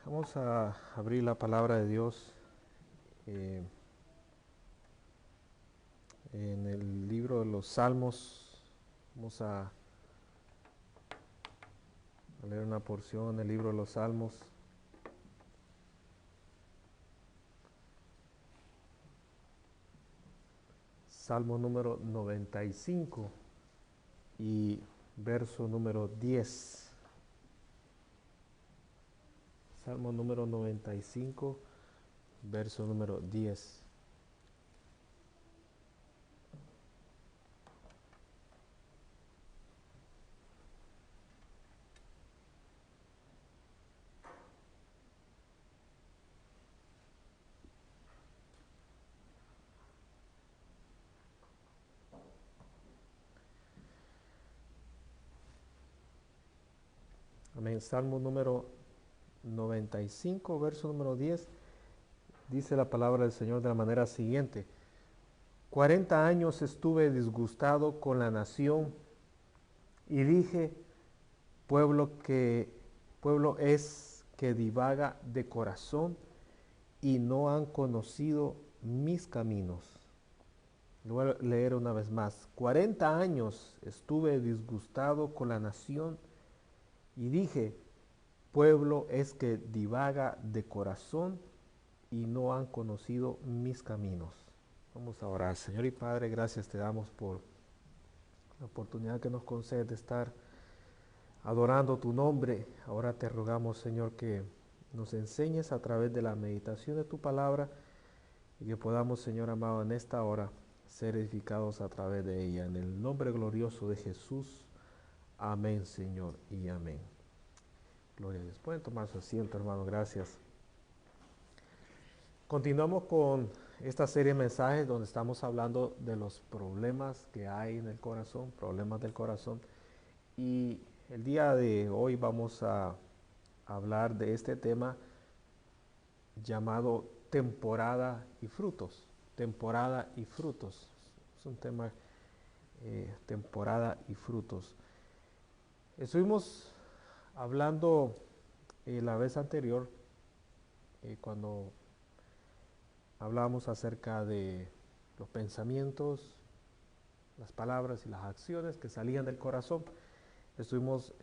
Vamos a abrir la palabra de Dios eh, en el libro de los Salmos. Vamos a leer una porción del libro de los Salmos. Salmo número 95 y verso número 10. Salmo número 95, verso número 10. Amén. Salmo número 95, verso número 10. Dice la palabra del Señor de la manera siguiente: 40 años estuve disgustado con la nación y dije, pueblo es que divaga de corazón y no han conocido mis caminos. Lo voy a leer una vez más. 40 años estuve disgustado con la nación y dije, pueblo es que divaga de corazón y no han conocido mis caminos. Vamos a orar. Señor y Padre, gracias te damos por la oportunidad que nos concedes de estar adorando tu nombre. Ahora te rogamos, Señor, que nos enseñes a través de la meditación de tu palabra y que podamos, Señor amado, en esta hora ser edificados a través de ella. En el nombre glorioso de Jesús. Amén, Señor, y amén. Gloria a Dios. Pueden tomar su asiento, hermano. Gracias. Continuamos con esta serie de mensajes donde estamos hablando de los problemas que hay en el corazón, problemas del corazón. Y el día de hoy vamos a hablar de este tema llamado temporada y frutos. Temporada y frutos. Es un tema, temporada y frutos. Estuvimos hablando la vez anterior, cuando hablábamos acerca de los pensamientos, las palabras y las acciones que salían del corazón. Estuvimos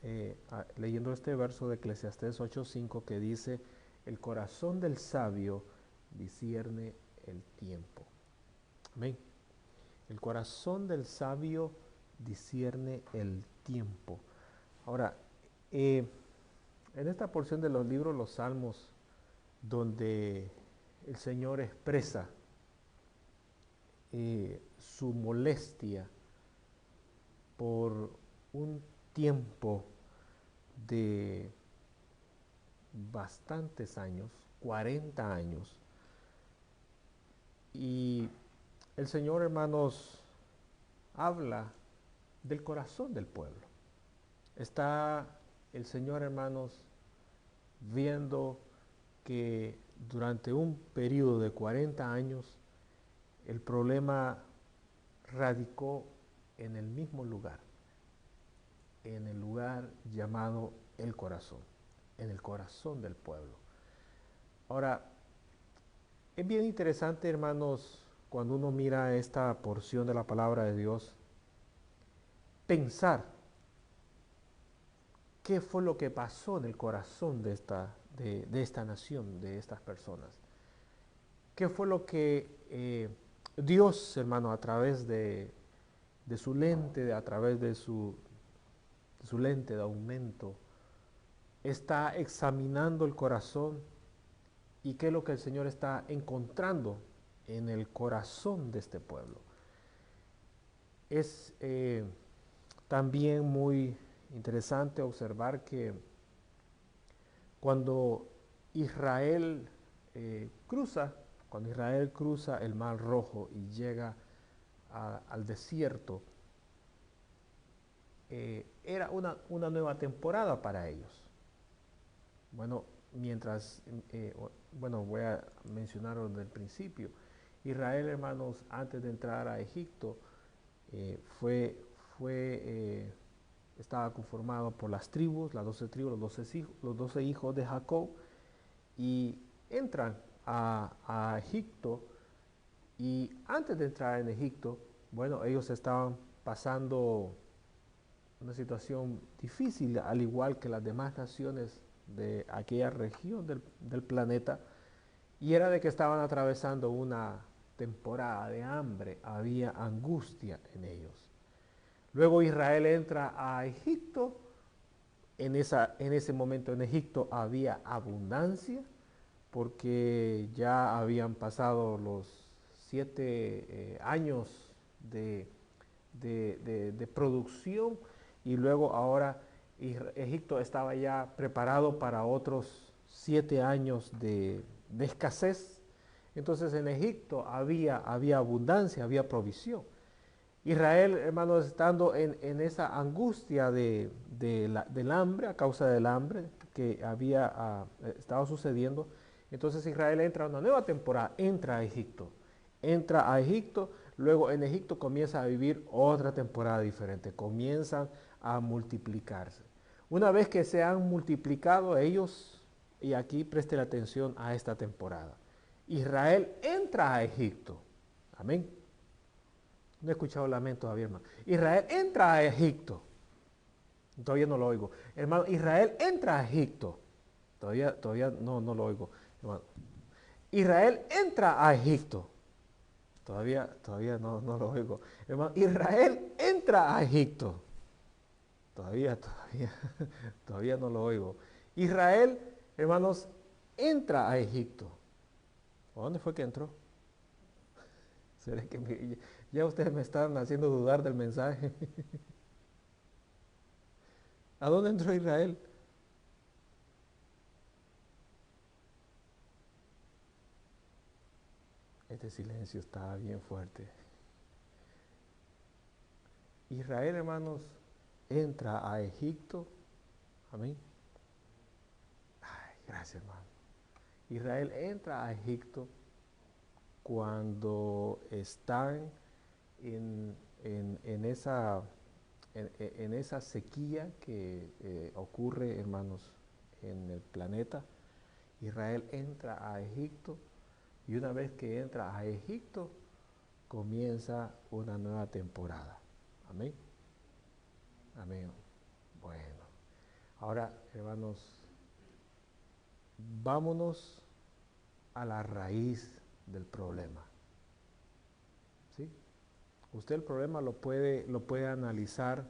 leyendo este verso de Eclesiastés 8:5 que dice, el corazón del sabio discierne el tiempo. Amén. El corazón del sabio discierne el tiempo. Ahora, en esta porción de los libros, los Salmos, donde el Señor expresa su molestia por un tiempo de bastantes años, 40 años. Y el Señor, hermanos, habla del corazón del pueblo. Está el Señor, hermanos, viendo que durante un periodo de 40 años el problema radicó en el mismo lugar, en el lugar llamado el corazón, en el corazón del pueblo. Ahora, es bien interesante, hermanos, cuando uno mira esta porción de la palabra de Dios, pensar qué fue lo que pasó en el corazón de esta nación, de estas personas. ¿Qué fue lo que Dios, hermano, a través de su lente, a través de su lente de aumento, está examinando el corazón y qué es lo que el Señor está encontrando en el corazón de este pueblo? Es también muy interesante observar que cuando Israel cruza, cuando Israel cruza el Mar Rojo y llega al desierto, era una nueva temporada para ellos. Bueno, bueno, voy a mencionarlo desde el principio. Israel, hermanos, antes de entrar a Egipto, eh, fue, estaba conformado por las tribus, las 12 tribus, los 12 hijos de Jacob, y entran a Egipto. Y antes de entrar en Egipto, bueno, ellos estaban pasando una situación difícil, al igual que las demás naciones de aquella región del planeta, y era de que estaban atravesando una temporada de hambre, había angustia en ellos. Luego Israel entra a Egipto, en ese momento en Egipto había abundancia, porque ya habían pasado los 7 años de, de producción, y luego ahora Egipto estaba ya preparado para otros 7 años de escasez. Entonces en Egipto había abundancia, había provisión. Israel, hermanos, estando en esa angustia del hambre, a causa del hambre que había estado sucediendo, entonces Israel entra a una nueva temporada, entra a Egipto, luego en Egipto comienza a vivir otra temporada diferente, comienzan a multiplicarse. Una vez que se han multiplicado ellos, y aquí preste la atención a esta temporada, Israel entra a Egipto, amén. No he escuchado lamento todavía, hermano. Israel entra a Egipto. Todavía no lo oigo. Hermano, Israel entra a Egipto. Todavía no lo oigo, hermano. Israel entra a Egipto. Todavía no lo oigo. Hermano, Israel entra a Egipto. Todavía no lo oigo. Israel, hermanos, entra a Egipto. ¿A dónde fue que entró? ¿Será que ya ustedes me están haciendo dudar del mensaje? ¿A dónde entró Israel? Este silencio está bien fuerte. Israel, hermanos, entra a Egipto. Amén. Ay, gracias, hermano. Israel entra a Egipto cuando están en esa sequía que ocurre, hermanos, en el planeta. Israel entra a Egipto, y una vez que entra a Egipto, comienza una nueva temporada. Amén. Amén. Bueno, ahora, hermanos, vámonos a la raíz del problema. ¿Sí? Usted el problema lo puede analizar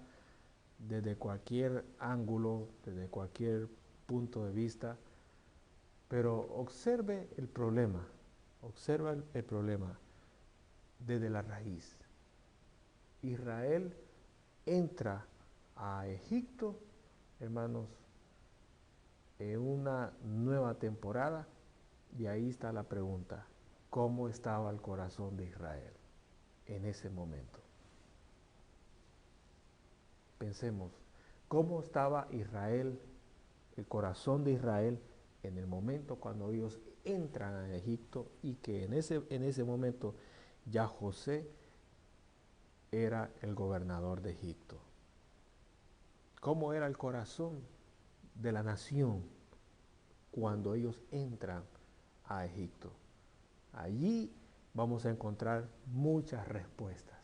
desde cualquier ángulo, desde cualquier punto de vista, pero observa el problema desde la raíz. Israel entra a Egipto, hermanos, en una nueva temporada, y ahí está la pregunta: ¿cómo estaba el corazón de Israel en ese momento? Pensemos, ¿cómo estaba Israel, el corazón de Israel, en el momento cuando ellos entran a Egipto, y que en ese momento ya José era el gobernador de Egipto? ¿Cómo era el corazón de la nación cuando ellos entran a Egipto? Allí vamos a encontrar muchas respuestas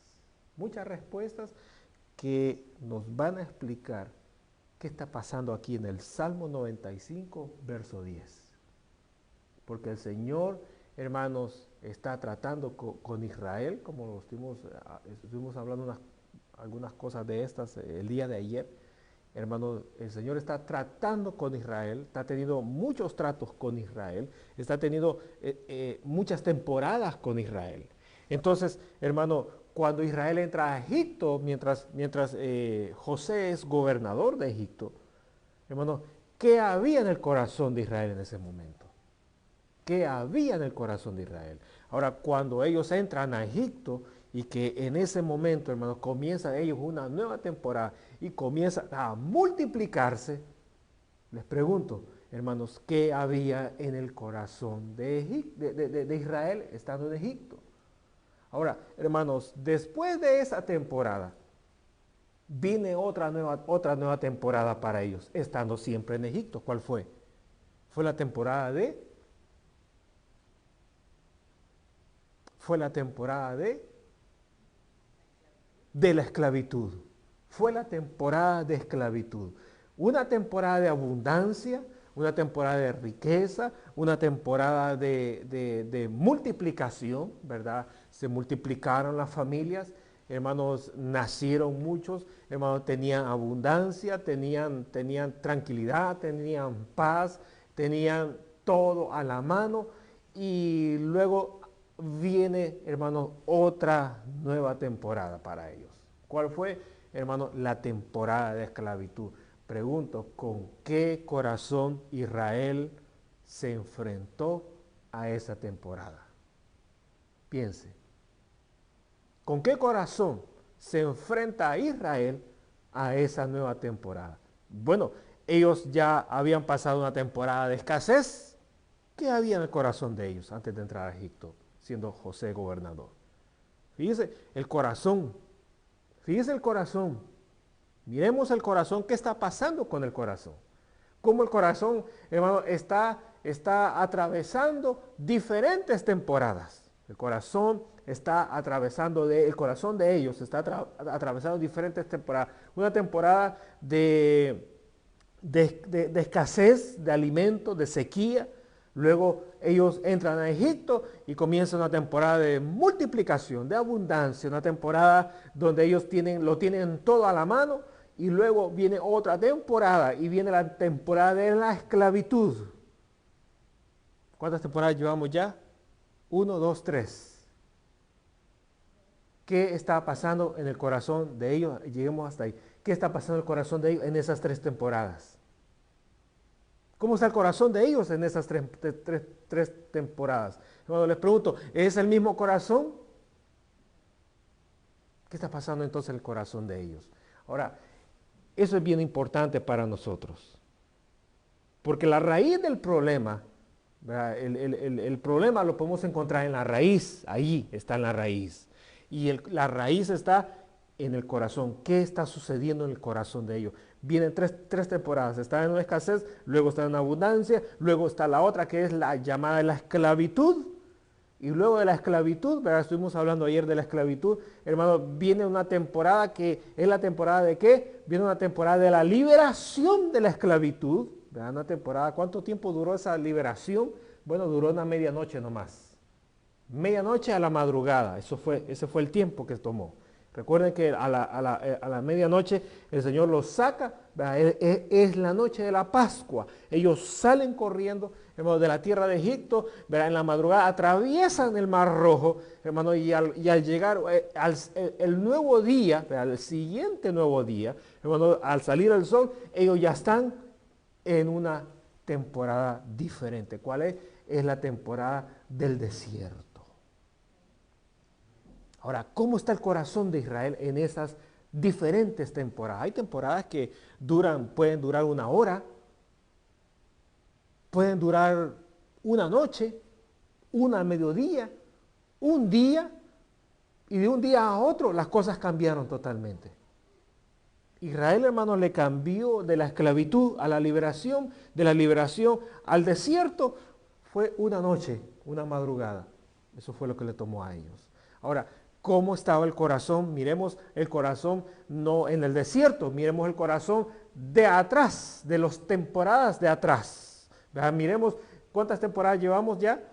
que nos van a explicar qué está pasando aquí en el Salmo 95, verso 10. Porque el Señor, hermanos, está tratando con Israel, como estuvimos hablando algunas cosas de estas el día de ayer. Hermano, el Señor está tratando con Israel, está teniendo muchos tratos con Israel, está teniendo muchas temporadas con Israel. Entonces, hermano, cuando Israel entra a Egipto, mientras José es gobernador de Egipto, hermano, ¿qué había en el corazón de Israel en ese momento? ¿Qué había en el corazón de Israel? Ahora, cuando ellos entran a Egipto, y que en ese momento, hermanos, comienza ellos una nueva temporada y comienza a multiplicarse, les pregunto, hermanos, ¿qué había en el corazón de Israel estando en Egipto? Ahora, hermanos, después de esa temporada, viene otra nueva temporada para ellos, estando siempre en Egipto. ¿Cuál fue? Fue la temporada de Fue la temporada de la esclavitud. Fue la temporada de esclavitud. Una temporada de abundancia, una temporada de riqueza, una temporada de multiplicación, ¿verdad? Se multiplicaron las familias, hermanos, nacieron muchos, hermanos, tenían abundancia, tenían tranquilidad, tenían paz, tenían todo a la mano, y luego viene, hermanos, otra nueva temporada para ellos. ¿Cuál fue, hermanos? La temporada de esclavitud. Pregunto, ¿con qué corazón Israel se enfrentó a esa temporada? Piense. ¿Con qué corazón se enfrenta a Israel a esa nueva temporada? Bueno, ellos ya habían pasado una temporada de escasez. ¿Qué había en el corazón de ellos antes de entrar a Egipto, siendo José gobernador? Fíjese el corazón. Fíjese el corazón. Miremos el corazón. ¿Qué está pasando con el corazón? Cómo el corazón, hermano, está atravesando diferentes temporadas. El corazón está atravesando, el corazón de ellos está atravesando diferentes temporadas. Una temporada de escasez de alimentos, de sequía. Luego ellos entran a Egipto y comienza una temporada de multiplicación, de abundancia, una temporada donde ellos lo tienen todo a la mano. Y luego viene otra temporada y viene la temporada de la esclavitud. ¿Cuántas temporadas llevamos ya? 1, 2, 3. ¿Qué está pasando en el corazón de ellos? Lleguemos hasta ahí. ¿Qué está pasando en el corazón de ellos en esas 3 temporadas? ¿Cómo está el corazón de ellos en esas tres temporadas? Cuando les pregunto, ¿es el mismo corazón? ¿Qué está pasando entonces en el corazón de ellos? Ahora, eso es bien importante para nosotros. Porque la raíz del problema, el problema lo podemos encontrar en la raíz, ahí está en la raíz. Y la raíz está en el corazón. ¿Qué está sucediendo en el corazón de ellos? Vienen tres temporadas. Está en una escasez, luego está en una abundancia, luego está la otra que es la llamada de la esclavitud. Y luego de la esclavitud, ¿verdad? Estuvimos hablando ayer de la esclavitud, hermano, viene una temporada que es la temporada de ¿qué? Viene una temporada de la liberación de la esclavitud, ¿verdad? Una temporada, ¿cuánto tiempo duró esa liberación? Bueno, duró una medianoche nomás. Medianoche a la madrugada, ese fue el tiempo que tomó. Recuerden que a la medianoche el Señor los saca, es la noche de la Pascua. Ellos salen corriendo, hermano, de la tierra de Egipto, ¿verdad? En la madrugada atraviesan el Mar Rojo, hermano, y al llegar el nuevo día, ¿verdad? El siguiente nuevo día, hermano, al salir el sol, ellos ya están en una temporada diferente. ¿Cuál es? Es la temporada del desierto. Ahora, ¿cómo está el corazón de Israel en esas diferentes temporadas? Hay temporadas que pueden durar 1 hora, pueden durar 1 noche, 1 al mediodía, 1 día, y de un día a otro las cosas cambiaron totalmente. Israel, hermano, le cambió de la esclavitud a la liberación, de la liberación al desierto, fue 1 noche, 1 madrugada. Eso fue lo que le tomó a ellos. Ahora, ¿cómo estaba el corazón? Miremos el corazón no en el desierto, miremos el corazón de atrás, de las temporadas de atrás. ¿Verdad? Miremos cuántas temporadas llevamos ya.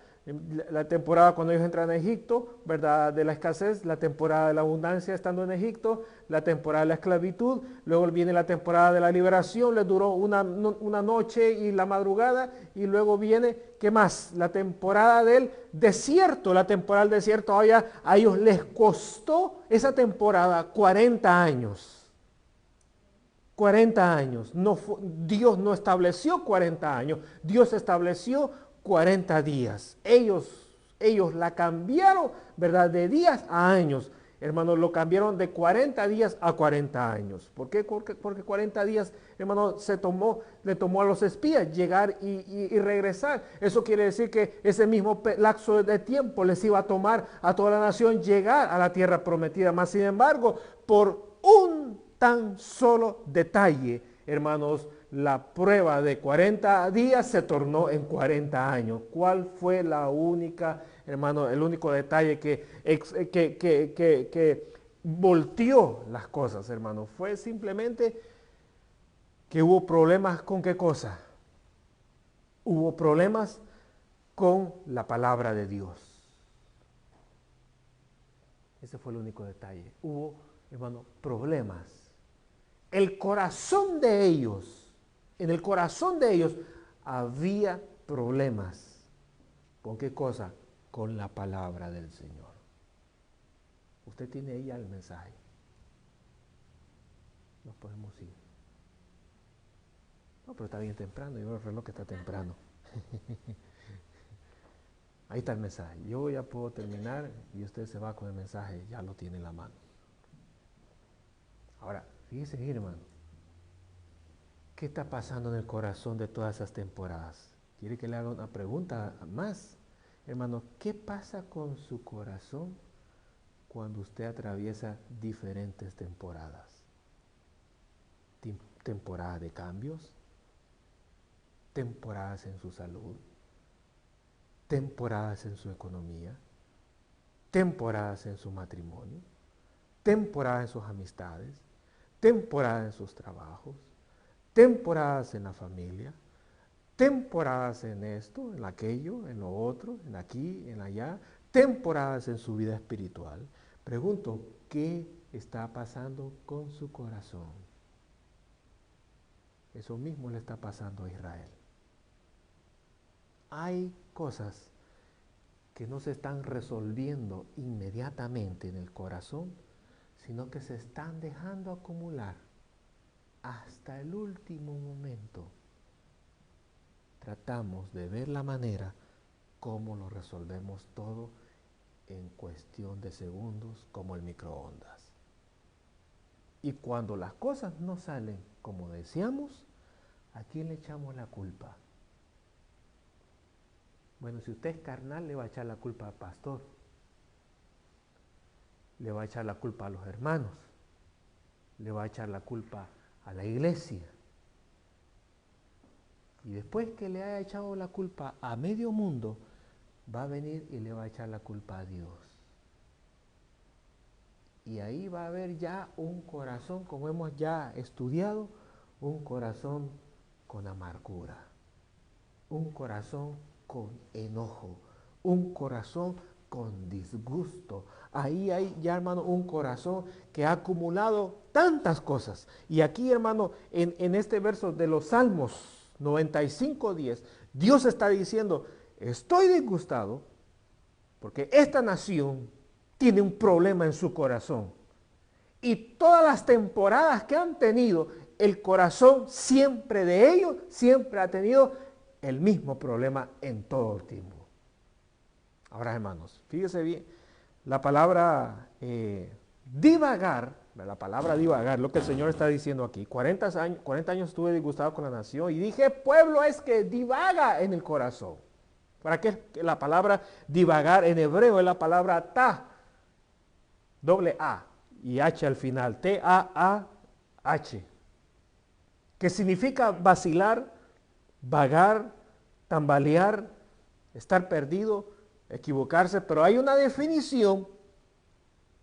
La temporada cuando ellos entran a Egipto, ¿verdad? De la escasez, la temporada de la abundancia estando en Egipto, la temporada de la esclavitud, luego viene la temporada de la liberación, les duró una noche y la madrugada, y luego viene, ¿qué más? La temporada del desierto, la temporada del desierto, a ellos les costó esa temporada 40 años. 40 años, Dios no estableció 40 años, Dios estableció 40 días. Ellos la cambiaron, ¿verdad? De días a años. Hermanos, lo cambiaron de 40 días a 40 años. ¿Por qué? Porque 40 días, hermano, le tomó a los espías llegar y regresar. Eso quiere decir que ese mismo lapso de tiempo les iba a tomar a toda la nación llegar a la tierra prometida. Mas, sin embargo, por un tan solo detalle, hermanos, la prueba de 40 días se tornó en 40 años. ¿Cuál fue la única, hermano, el único detalle que volteó las cosas, hermano? Fue simplemente que hubo problemas con qué cosa. Hubo problemas con la palabra de Dios. Ese fue el único detalle. Hubo, hermano, problemas. El corazón de ellos, en el corazón de ellos había problemas. ¿Con qué cosa? Con la palabra del Señor. Usted tiene ahí ya el mensaje. Nos podemos ir. No, pero está bien temprano. Yo veo el reloj que está temprano. Ahí está el mensaje. Yo ya puedo terminar y usted se va con el mensaje. Ya lo tiene en la mano. Ahora, fíjese, hermano. ¿Qué está pasando en el corazón de todas esas temporadas? ¿Quiere que le haga una pregunta más? Hermano, ¿qué pasa con su corazón cuando usted atraviesa diferentes temporadas? Temporadas de cambios, temporadas en su salud, temporadas en su economía, temporadas en su matrimonio, temporadas en sus amistades, temporadas en sus trabajos, temporadas en la familia, temporadas en esto, en aquello, en lo otro, en aquí, en allá, temporadas en su vida espiritual. Pregunto, ¿qué está pasando con su corazón? Eso mismo le está pasando a Israel. Hay cosas que no se están resolviendo inmediatamente en el corazón, sino que se están dejando acumular hasta el último momento. Tratamos de ver la manera como lo resolvemos todo en cuestión de segundos, como el microondas. Y cuando las cosas no salen como deseamos, ¿a quién le echamos la culpa? Bueno, si usted es carnal, le va a echar la culpa al pastor. Le va a echar la culpa a los hermanos. Le va a echar la culpa a la iglesia. Y después que le haya echado la culpa a medio mundo, va a venir y le va a echar la culpa a Dios. Y ahí va a haber ya un corazón, como hemos ya estudiado, un corazón con amargura, un corazón con enojo, un corazón con disgusto. Ahí hay ya, hermano, un corazón que ha acumulado tantas cosas. Y aquí, hermano, en este verso de los Salmos 95:10, Dios está diciendo, estoy disgustado porque esta nación tiene un problema en su corazón. Y todas las temporadas que han tenido, el corazón siempre de ellos, siempre ha tenido el mismo problema en todo el tiempo. Ahora, hermanos, fíjese bien, la palabra divagar, lo que el Señor está diciendo aquí, 40 años estuve disgustado con la nación y dije, pueblo es que divaga en el corazón. ¿Para qué la palabra divagar en hebreo? Es la palabra ta, doble A y H al final, T-A-A-H, que significa vacilar, vagar, tambalear, estar perdido, equivocarse, pero hay una definición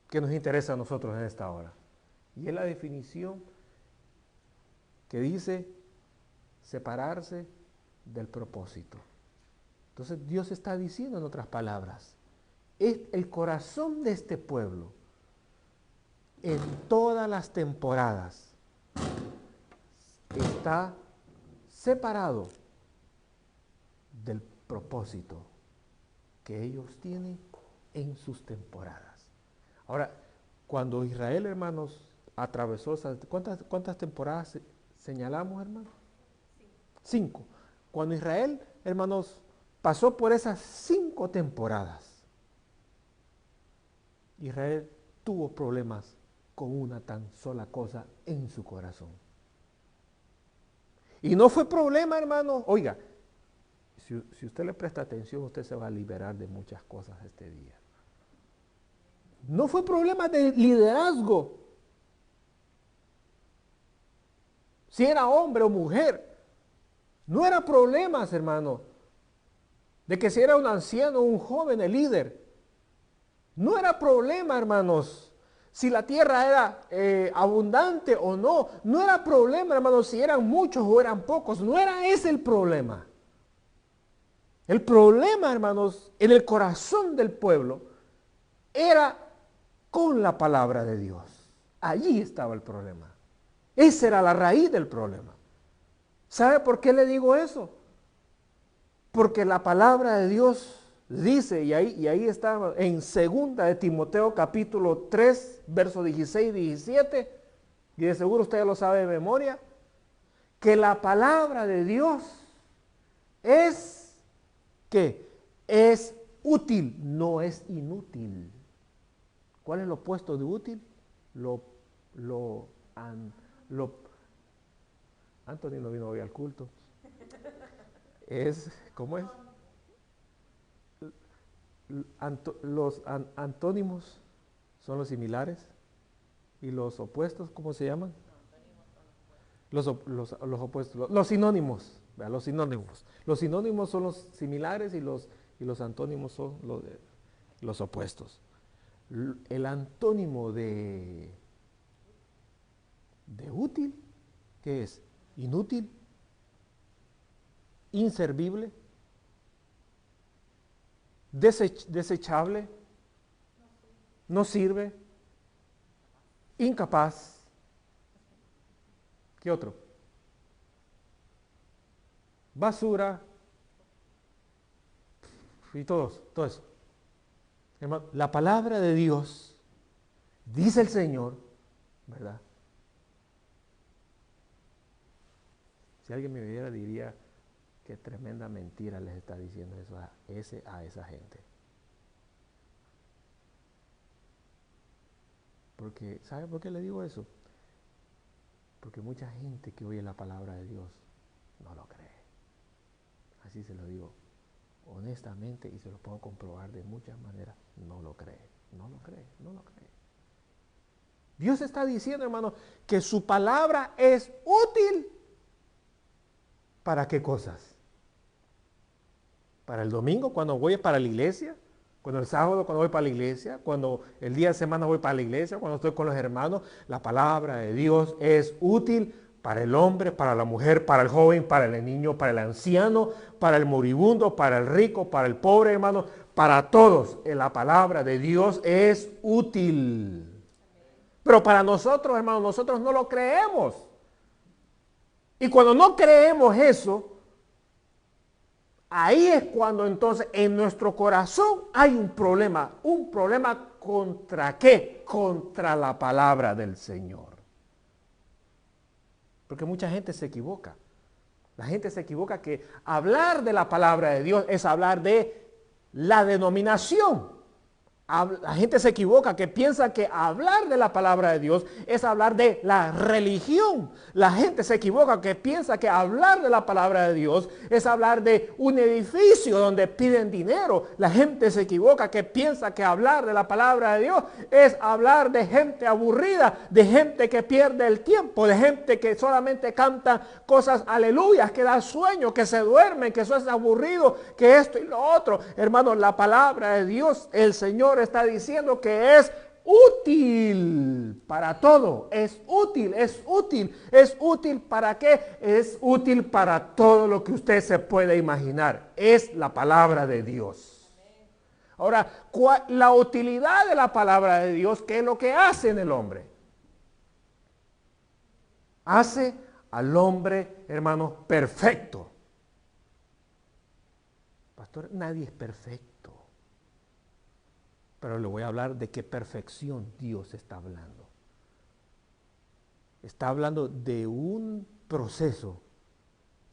que nos interesa a nosotros en esta hora. Y es la definición que dice separarse del propósito. Entonces Dios está diciendo en otras palabras, el corazón de este pueblo en todas las temporadas está separado del propósito que ellos tienen en sus temporadas. Ahora, cuando Israel, hermanos, atravesó esas, ¿cuántas temporadas señalamos, hermanos? 5. Cuando Israel, hermanos, pasó por esas 5 temporadas, Israel tuvo problemas con una tan sola cosa en su corazón. Y no fue problema, hermano. Oiga, si usted le presta atención, usted se va a liberar de muchas cosas este día. No fue problema de liderazgo, si era hombre o mujer. No era problemas, hermano, de que si era un anciano o un joven el líder. No era problema, hermanos, si la tierra era abundante o no. No era problema, hermanos, si eran muchos o eran pocos. No era ese el problema. El problema, hermanos, en el corazón del pueblo era con la palabra de Dios. Allí estaba el problema. Esa era la raíz del problema. ¿Sabe por qué le digo eso? Porque la palabra de Dios dice, y ahí está en 2 de Timoteo capítulo 3, versos 16 y 17, y de seguro usted lo sabe de memoria, que la palabra de Dios es, ¿qué? Es útil, no es inútil. ¿Cuál es lo opuesto de útil? Anthony no vino hoy al culto. ¿Cómo es? Los antónimos son los similares y los opuestos, ¿cómo se llaman? Los opuestos, los sinónimos, ¿verdad? Los sinónimos son los similares y los antónimos son los opuestos. El antónimo de útil, ¿qué es? Inútil, inservible, desechable, no sirve, incapaz. ¿Qué otro? Basura y todo eso. Hermano, la palabra de Dios, dice el Señor, ¿verdad? Si alguien me viera diría que tremenda mentira les está diciendo eso a esa gente. Porque, ¿sabe por qué le digo eso? Porque mucha gente que oye la palabra de Dios no lo cree. Así se lo digo honestamente y se lo puedo comprobar de muchas maneras. No lo cree. Dios está diciendo, hermano, que su palabra es útil. ¿Para qué cosas? Para el domingo cuando voy para la iglesia, cuando el sábado cuando voy para la iglesia, cuando el día de semana voy para la iglesia, cuando estoy con los hermanos. La palabra de Dios es útil para el hombre, para la mujer, para el joven, para el niño, para el anciano, para el moribundo, para el rico, para el pobre, hermano, para todos. La palabra de Dios es útil. Pero para nosotros, hermanos, nosotros no lo creemos. Y cuando no creemos eso, ahí es cuando entonces en nuestro corazón hay un problema. ¿Un problema contra qué? Contra la palabra del Señor. Porque mucha gente se equivoca. La gente se equivoca que hablar de la palabra de Dios es hablar de la denominación. La gente se equivoca que piensa que hablar de la palabra de Dios es hablar de la religión. La gente se equivoca que piensa que hablar de la palabra de Dios es hablar de un edificio donde piden dinero. La gente se equivoca que piensa que hablar de la palabra de Dios es hablar de gente aburrida, de gente que pierde el tiempo, de gente que solamente canta cosas aleluyas, que da sueño, que se duermen, que eso es aburrido, que esto y lo otro. Hermanos, la palabra de Dios, el Señor está diciendo que es útil para todo. Es útil. ¿Es útil para qué? Es útil para todo lo que usted se puede imaginar. Es la palabra de Dios. Ahora, la utilidad de la palabra de Dios, ¿qué es lo que hace en el hombre? Hace al hombre, hermano, perfecto. Pastor, nadie es perfecto. Pero le voy a hablar de qué perfección Dios está hablando. Está hablando de un proceso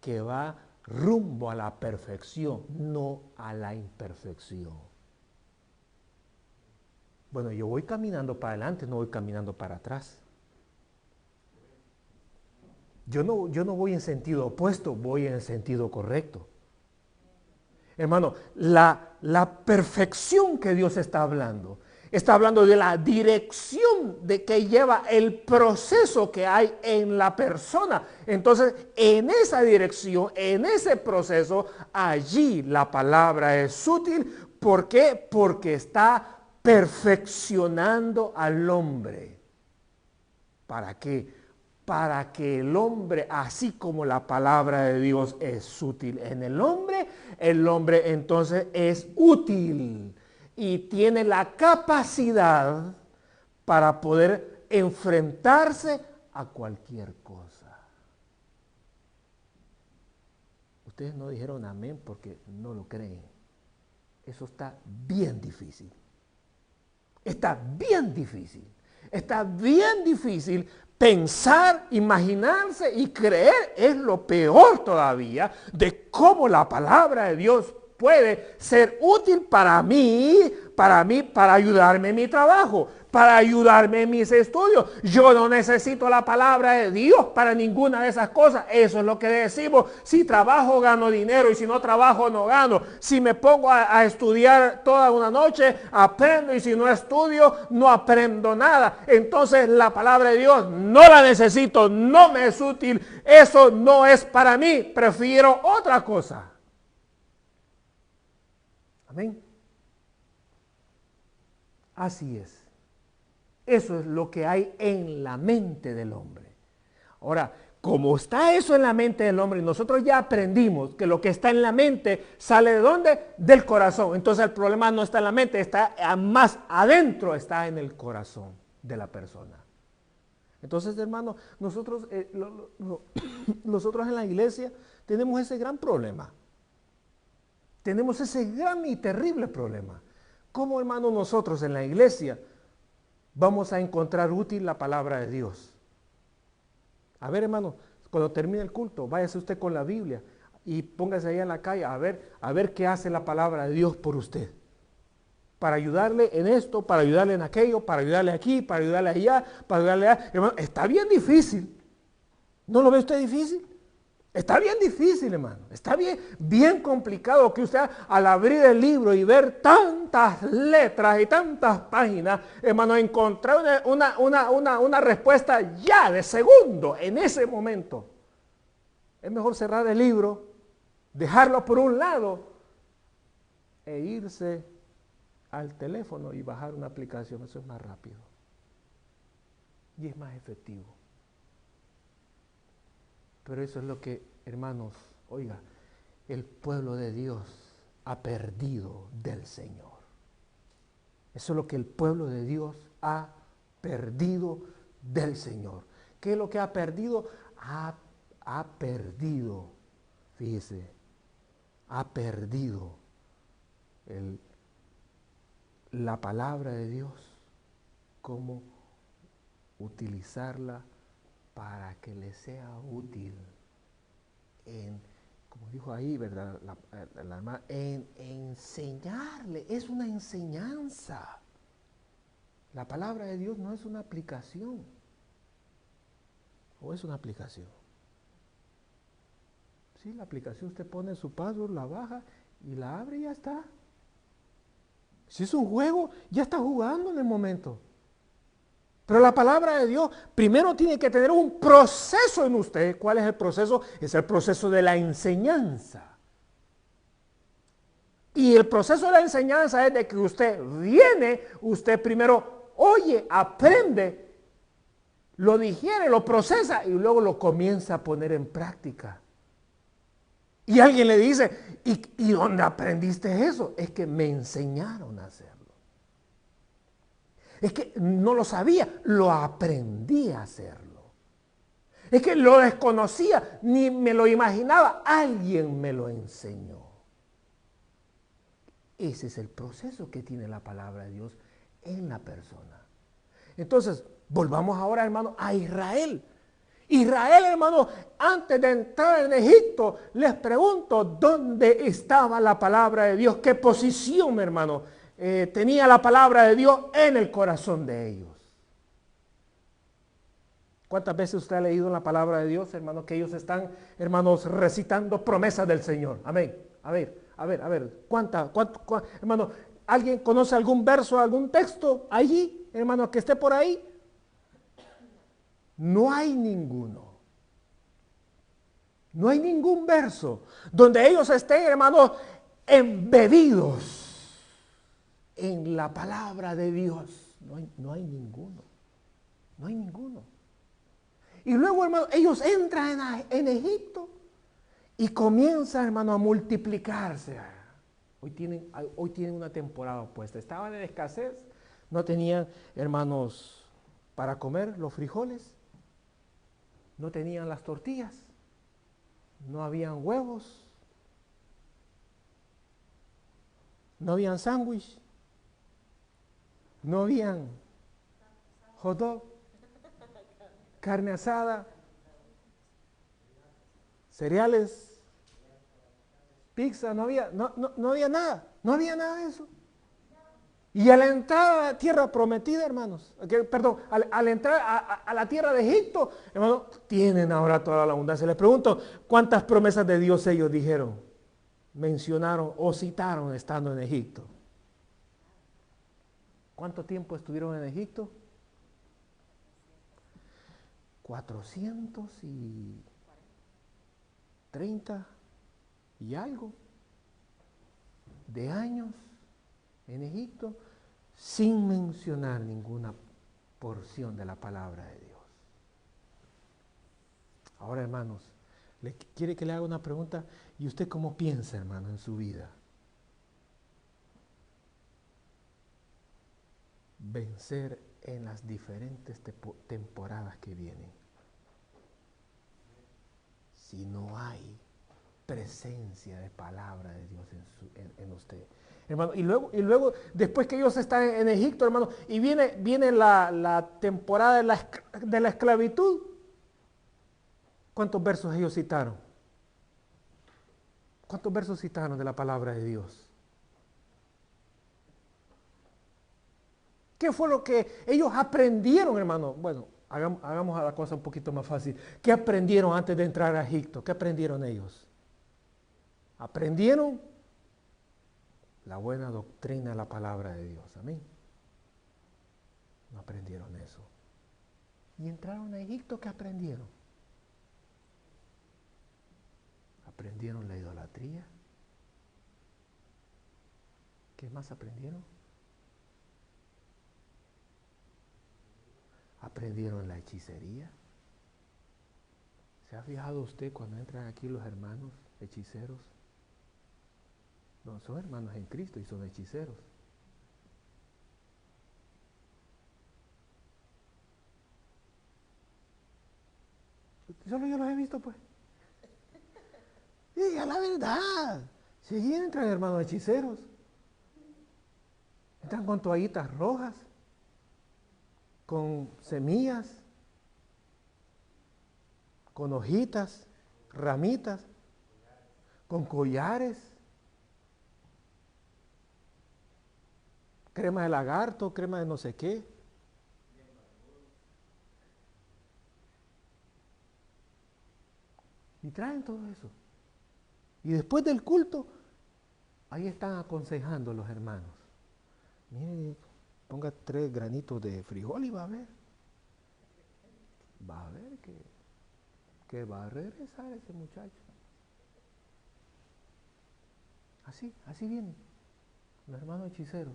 que va rumbo a la perfección, no a la imperfección. Bueno, yo voy caminando para adelante, no voy caminando para atrás. Yo no voy en sentido opuesto, voy en sentido correcto. Hermano, la perfección que Dios está hablando Está hablando de la dirección de que lleva el proceso que hay en la persona. Entonces, en esa dirección, en ese proceso, allí la palabra es útil. ¿Por qué? Porque está perfeccionando al hombre. ¿Para qué? Para que el hombre, así como la palabra de Dios es útil en el hombre entonces es útil y tiene la capacidad para poder enfrentarse a cualquier cosa. Ustedes no dijeron amén porque no lo creen. Eso está bien difícil. Está bien difícil. Está bien difícil pensar, imaginarse y creer. Es lo peor todavía de cómo la palabra de Dios puede ser útil para mí, para ayudarme en mi trabajo, para ayudarme en mis estudios. Yo no necesito la palabra de Dios para ninguna de esas cosas. Eso es lo que decimos. Si trabajo, gano dinero, y si no trabajo, no gano. Si me pongo a estudiar toda una noche, aprendo, y si no estudio, no aprendo nada. Entonces la palabra de Dios no la necesito, no me es útil. Eso no es para mí. Prefiero otra cosa. Amén. Así es. Eso es lo que hay en la mente del hombre. Ahora, como está eso en la mente del hombre, y nosotros ya aprendimos que lo que está en la mente sale ¿de dónde? Del corazón. Entonces el problema no está en la mente, está más adentro, está en el corazón de la persona. Entonces, hermano, nosotros en la iglesia tenemos ese gran problema. Tenemos ese gran y terrible problema. ¿Cómo, hermano, nosotros en la iglesia vamos a encontrar útil la palabra de Dios? A ver, hermano, cuando termine el culto, váyase usted con la Biblia y póngase ahí en la calle a ver qué hace la palabra de Dios por usted. Para ayudarle en esto, para ayudarle en aquello, para ayudarle aquí, para ayudarle allá, para ayudarle allá. Hermano, está bien difícil. ¿No lo ve usted difícil? Está bien difícil, hermano. Está bien complicado que usted al abrir el libro y ver tantas letras y tantas páginas, hermano, encontrar una respuesta ya de segundo, en ese momento. Es mejor cerrar el libro, dejarlo por un lado e irse al teléfono y bajar una aplicación. Eso es más rápido y es más efectivo. Pero eso es lo que, hermanos, oiga, el pueblo de Dios ha perdido del Señor. Eso es lo que el pueblo de Dios ha perdido del Señor. ¿Qué es lo que ha perdido? Ha perdido, fíjese, ha perdido la palabra de Dios, cómo utilizarla para que le sea útil como dijo ahí, ¿verdad? La hermana, en enseñarle. Es una enseñanza. La palabra de Dios no es una aplicación. ¿O es una aplicación? Sí, la aplicación usted pone su password, la baja y la abre y ya está. Si es un juego, ya está jugando en el momento. Pero la palabra de Dios primero tiene que tener un proceso en usted. ¿Cuál es el proceso? Es el proceso de la enseñanza. Y el proceso de la enseñanza es de que usted viene, usted primero oye, aprende, lo digiere, lo procesa y luego lo comienza a poner en práctica. Y alguien le dice, ¿y dónde aprendiste eso? Es que me enseñaron a hacerlo. Es que no lo sabía, lo aprendí a hacerlo. Es que lo desconocía, ni me lo imaginaba, alguien me lo enseñó. Ese es el proceso que tiene la palabra de Dios en la persona. Entonces, volvamos ahora, hermano, a Israel. Israel, hermano, antes de entrar en Egipto, les pregunto, ¿dónde estaba la palabra de Dios? ¿Qué posición, hermano? Tenía la palabra de Dios en el corazón de ellos. ¿Cuántas veces usted ha leído la palabra de Dios, hermano, que ellos están, hermanos, recitando promesas del Señor? Amén. A ver. ¿Cuántas, hermano? ¿Alguien conoce algún verso, algún texto allí, hermano, que esté por ahí? No hay ninguno. No hay ningún verso donde ellos estén, hermanos, embebidos en la palabra de Dios. No hay ninguno. No hay ninguno. Y luego, hermano, ellos entran en Egipto y comienzan, hermano, a multiplicarse. Hoy tienen una temporada opuesta. Estaban en escasez, no tenían, hermanos, para comer los frijoles, no tenían las tortillas, no habían huevos, no habían sándwich, no habían hot dog, carne asada, cereales, pizza, no había nada, no había nada de eso. Y a la entrada a la tierra prometida, hermanos, a la entrada a la tierra de Egipto, hermanos, tienen ahora toda la abundancia. Les pregunto, ¿cuántas promesas de Dios ellos dijeron, mencionaron o citaron estando en Egipto? ¿Cuánto tiempo estuvieron en Egipto? 430 y algo de años en Egipto, sin mencionar ninguna porción de la palabra de Dios. Ahora, hermanos, quiere que le haga una pregunta. ¿Y usted cómo piensa, hermano, en su vida? Vencer en las diferentes temporadas que vienen. Si no hay presencia de palabra de Dios en usted. Hermano, y luego, después que ellos están en Egipto, hermano, y viene la temporada de la esclavitud. ¿Cuántos versos ellos citaron? ¿Cuántos versos citaron de la palabra de Dios? ¿Qué fue lo que ellos aprendieron, hermano? Bueno, hagamos la cosa un poquito más fácil. ¿Qué aprendieron antes de entrar a Egipto? ¿Qué aprendieron ellos? Aprendieron la buena doctrina de la palabra de Dios. Amén. No aprendieron eso. Y entraron a Egipto, ¿qué aprendieron? Aprendieron la idolatría. ¿Qué más aprendieron? Aprendieron la hechicería. ¿Se ha fijado usted cuando entran aquí los hermanos hechiceros? No, son hermanos en Cristo y son hechiceros. Solo yo los he visto, pues. Diga la verdad. Si entran hermanos hechiceros, entran con toallitas rojas, con semillas, con hojitas, ramitas, con collares, crema de lagarto, crema de no sé qué. Y traen todo eso. Y después del culto, ahí están aconsejando los hermanos. Mire, ponga 3 granitos de frijol y va a ver. Va a ver que va a regresar ese muchacho. Así vienen los hermanos hechiceros.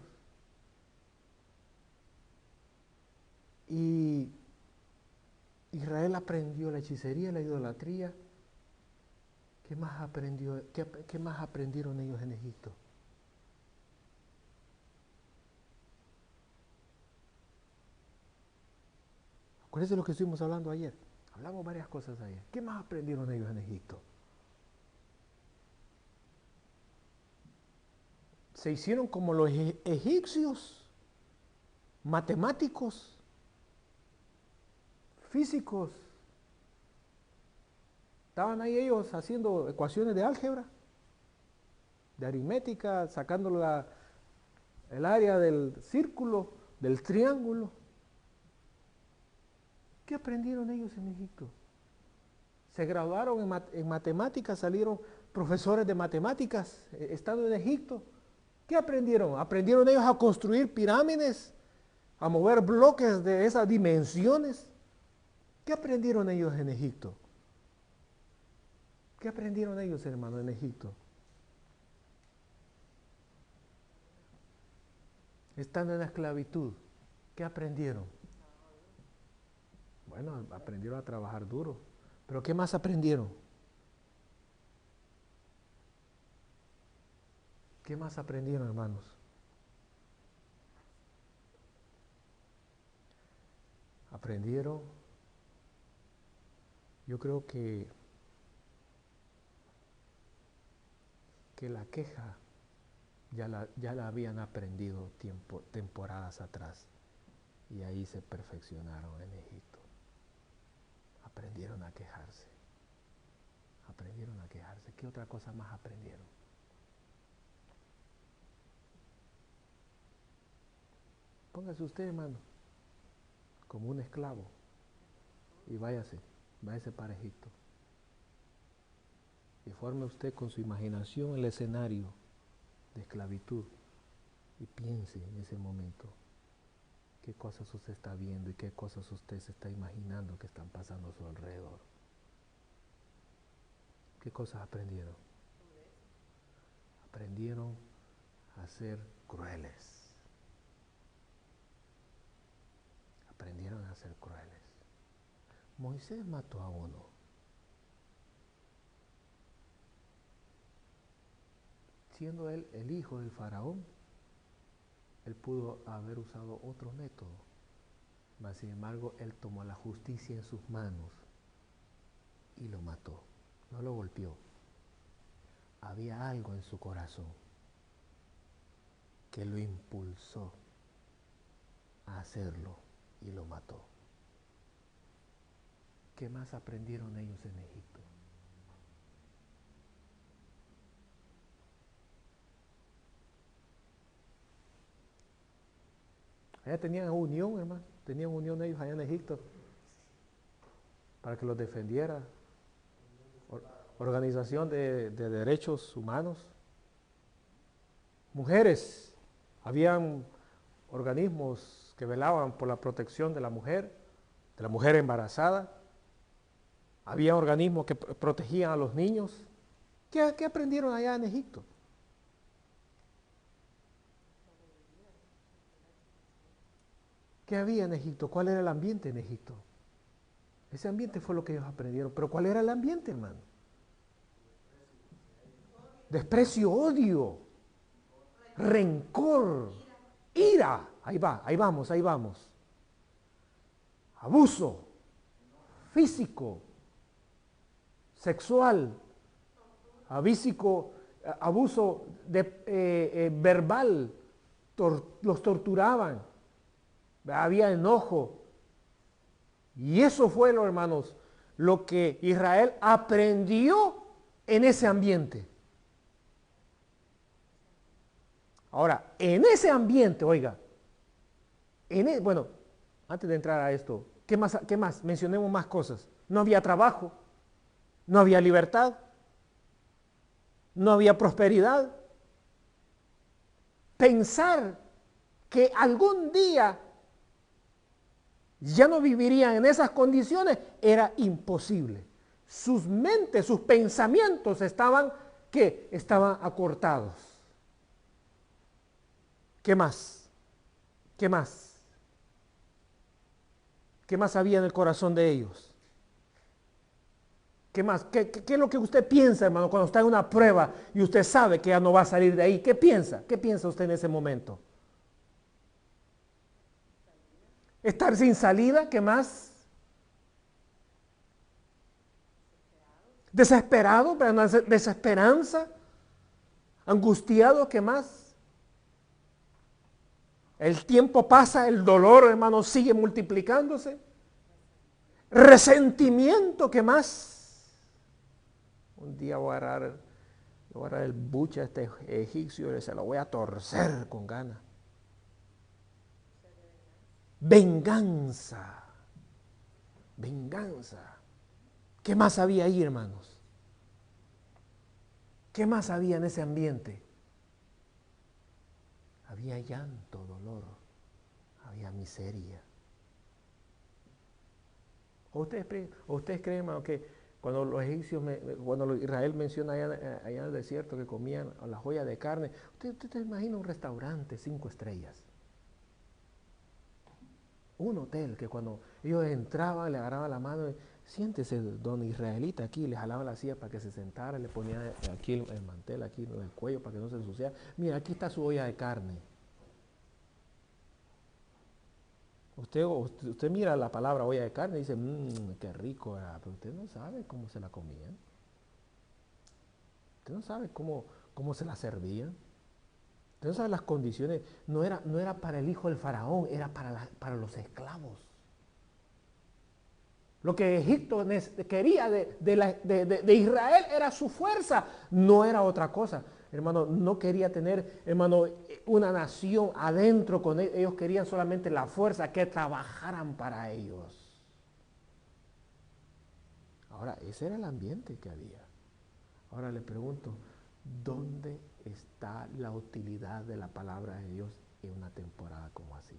Y Israel aprendió la hechicería, la idolatría. ¿Qué más aprendieron ellos en Egipto? Acuérdense de lo que estuvimos hablando ayer. Hablamos varias cosas ayer. ¿Qué más aprendieron ellos en Egipto? Se hicieron como los egipcios, matemáticos, físicos. Estaban ahí ellos haciendo ecuaciones de álgebra, de aritmética, sacando el área del círculo, del triángulo. ¿Qué aprendieron ellos en Egipto? Se graduaron en matemáticas, salieron profesores de matemáticas estando en Egipto. ¿Qué aprendieron? ¿Aprendieron ellos a construir pirámides? ¿A mover bloques de esas dimensiones? ¿Qué aprendieron ellos en Egipto? ¿Qué aprendieron ellos, hermano, en Egipto? Estando en la esclavitud, ¿qué aprendieron? Bueno, aprendieron a trabajar duro. ¿Pero qué más aprendieron? ¿Qué más aprendieron, hermanos? Aprendieron, yo creo que la queja ya la habían aprendido temporadas atrás. Y ahí se perfeccionaron en Egipto. Aprendieron a quejarse. Aprendieron a quejarse. ¿Qué otra cosa más aprendieron? Póngase usted, hermano, como un esclavo y váyase para Egipto. Y forme usted con su imaginación el escenario de esclavitud y piense en ese momento qué cosas usted está viendo y qué cosas usted se está imaginando que están pasando a su alrededor. ¿Qué cosas aprendieron? Aprendieron a ser crueles. Aprendieron a ser crueles. Moisés mató a uno. Siendo él el hijo del faraón, él pudo haber usado otro método. Mas sin embargo, él tomó la justicia en sus manos y lo mató. No lo golpeó. Había algo en su corazón que lo impulsó a hacerlo y lo mató. ¿Qué más aprendieron ellos en Egipto? Allá tenían unión, hermano. Tenían unión ellos allá en Egipto para que los defendiera. Organización de derechos humanos. Mujeres. Habían organismos que velaban por la protección de la mujer embarazada. Había organismos que protegían a los niños. ¿Qué aprendieron allá en Egipto? ¿Qué había en Egipto? ¿Cuál era el ambiente en Egipto? Ese ambiente fue lo que ellos aprendieron. ¿Pero cuál era el ambiente, hermano? Desprecio, odio, rencor, ira. Ahí vamos. Abuso físico, sexual, abuso verbal, los torturaban, había enojo. Y eso fue, hermanos, lo que Israel aprendió en ese ambiente. Ahora, en ese ambiente, oiga, bueno, antes de entrar a esto, ¿qué más? Mencionemos más cosas. No había trabajo, no había libertad, no había prosperidad. Pensar que algún día ya no vivirían en esas condiciones era imposible. Sus mentes, sus pensamientos estaban acortados. ¿Qué más? ¿Qué más? ¿Qué más había en el corazón de ellos? ¿Qué más? ¿Qué es lo que usted piensa, hermano, cuando está en una prueba y usted sabe que ya no va a salir de ahí? ¿Qué piensa? ¿Qué piensa usted en ese momento? Estar sin salida, ¿qué más? Desesperado, desesperanza, angustiado, ¿qué más? El tiempo pasa, el dolor, hermano, sigue multiplicándose. Resentimiento, ¿qué más? Un día voy a agarrar el buche a este egipcio y se lo voy a torcer con ganas. Venganza. ¿Qué más había ahí, hermanos? ¿Qué más había en ese ambiente? había llanto, dolor, había miseria. ¿O ustedes creen, hermano, que cuando los egipcios, cuando Israel menciona allá en el desierto que comían la joya de carne, usted se imagina un restaurante 5 estrellas? Un hotel que cuando ellos entraban, le agarraban la mano, siéntese, don israelita, aquí, le jalaban la silla para que se sentara, le ponían aquí el mantel, aquí en el cuello para que no se ensuciara. Mira, aquí está su olla de carne. Usted mira la palabra olla de carne y dice, qué rico, pero usted no sabe cómo se la comían. Usted no sabe cómo se la servían. Usted no sabe las condiciones. No era para el hijo del faraón, era para los esclavos. Lo que Egipto quería de Israel era su fuerza, no era otra cosa. Hermano, no quería tener, hermano, una nación adentro con ellos. Ellos querían solamente la fuerza, que trabajaran para ellos. Ahora, ese era el ambiente que había. Ahora le pregunto, ¿dónde está la utilidad de la palabra de Dios en una temporada como así?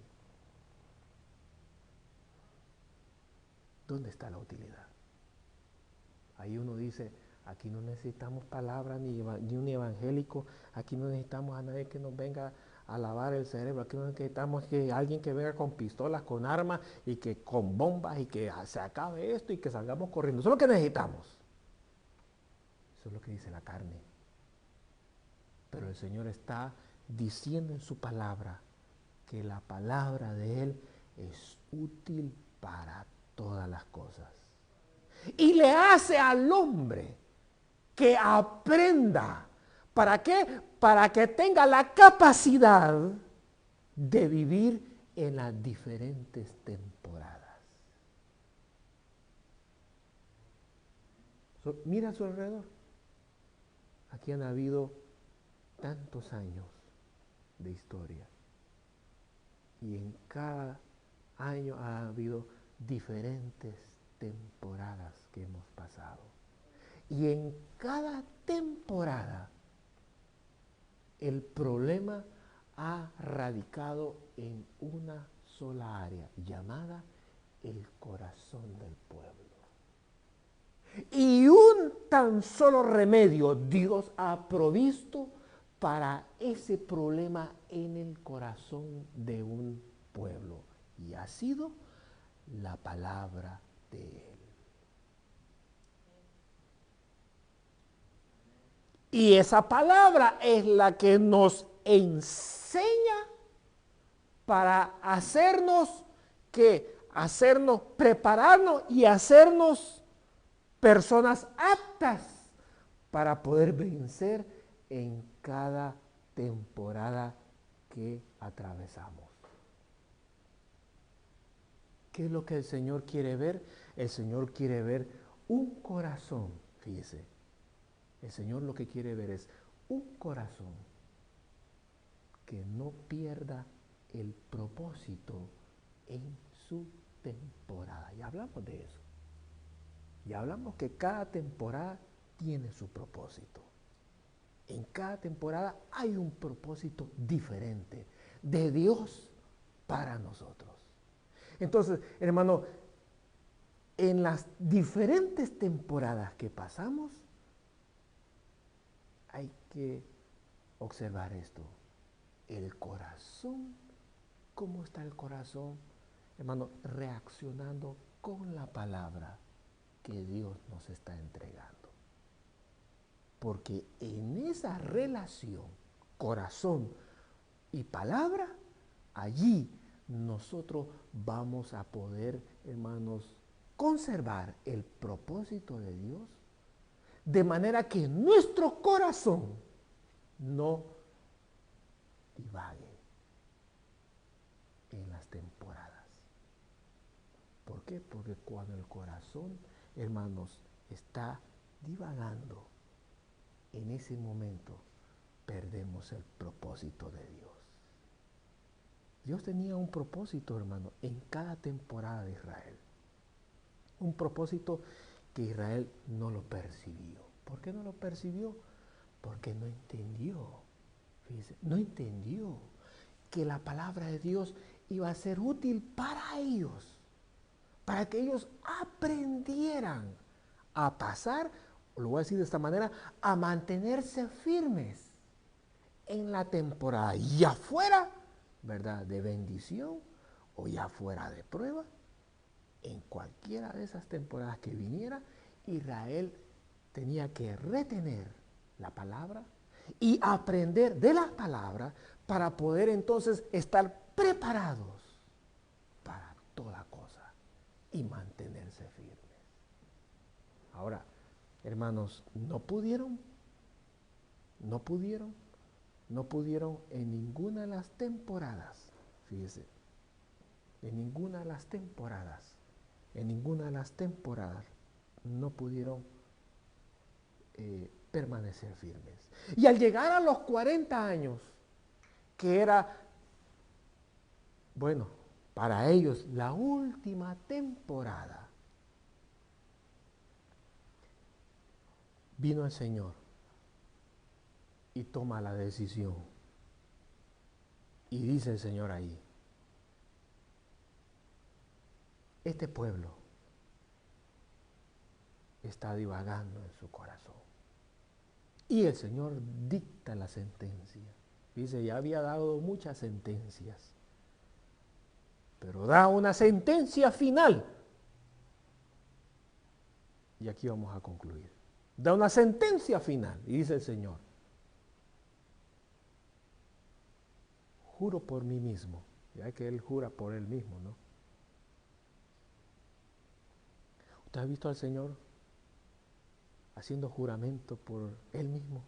¿Dónde está la utilidad? Ahí uno dice, aquí no necesitamos palabra ni un evangélico, aquí no necesitamos a nadie que nos venga a lavar el cerebro, aquí no necesitamos que alguien que venga con pistolas, con armas y que con bombas y que se acabe esto y que salgamos corriendo. Eso es lo que necesitamos. Eso es lo que dice la carne. Pero el Señor está diciendo en su palabra que la palabra de Él es útil para todas las cosas. Y le hace al hombre que aprenda. ¿Para qué? Para que tenga la capacidad de vivir en las diferentes temporadas. Mira a su alrededor. Aquí han habido tantos años de historia. Y en cada año ha habido diferentes temporadas que hemos pasado. Y en cada temporada el problema ha radicado en una sola área llamada el corazón del pueblo. Y un tan solo remedio Dios ha provisto para ese problema en el corazón de un pueblo. Y ha sido la palabra de Él. Y esa palabra es la que nos enseña para hacernos prepararnos y hacernos personas aptas para poder vencer en cada temporada que atravesamos. ¿Qué es lo que el Señor quiere ver? El Señor quiere ver un corazón, fíjese. El Señor lo que quiere ver es un corazón que no pierda el propósito en su temporada. Y hablamos de eso. Y hablamos que cada temporada tiene su propósito. En cada temporada hay un propósito diferente de Dios para nosotros. Entonces, hermano, en las diferentes temporadas que pasamos, hay que observar esto. El corazón, ¿cómo está el corazón? Hermano, reaccionando con la palabra que Dios nos está entregando. Porque en esa relación, corazón y palabra, allí nosotros vamos a poder, hermanos, conservar el propósito de Dios, de manera que nuestro corazón no divague en las temporadas. ¿Por qué? Porque cuando el corazón, hermanos, está divagando, en ese momento perdemos el propósito de Dios. Dios tenía un propósito, hermano, en cada temporada de Israel. Un propósito que Israel no lo percibió. ¿Por qué no lo percibió? Porque no entendió. Fíjese, no entendió. que la palabra de Dios iba a ser útil para ellos, para que ellos aprendieran a pasar, lo voy a decir de esta manera, a mantenerse firmes en la temporada, ya fuera, ¿verdad?, de bendición o ya fuera de prueba. En cualquiera de esas temporadas que viniera, Israel tenía que retener la palabra y aprender de la palabra para poder entonces estar preparados para toda cosa y mantenerse firmes. Ahora, hermanos, no pudieron en ninguna de las temporadas, fíjese, en ninguna de las temporadas no pudieron permanecer firmes. Y al llegar a los 40 años, que era, bueno, para ellos la última temporada, vino el Señor y toma la decisión. Y dice el Señor ahí, este pueblo está divagando en su corazón. Y el Señor dicta la sentencia. Dice, ya había dado muchas sentencias, pero da una sentencia final. Y aquí vamos a concluir. Da una sentencia final. Y dice el Señor, juro por mí mismo. Ya que Él jura por Él mismo, ¿no? ¿Usted ha visto al Señor haciendo juramento por Él mismo?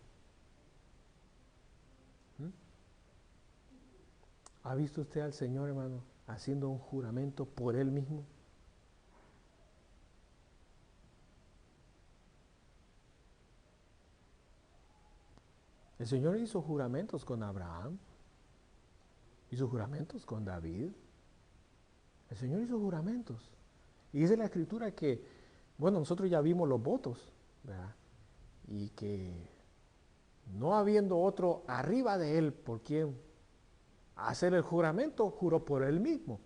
¿Ha visto usted al Señor, hermano, haciendo un juramento por Él mismo? El Señor hizo juramentos con Abraham, hizo juramentos con David. El Señor hizo juramentos. Y dice la Escritura que, bueno, nosotros ya vimos los votos, ¿verdad? Y que no habiendo otro arriba de Él por quien hacer el juramento, juró por Él mismo.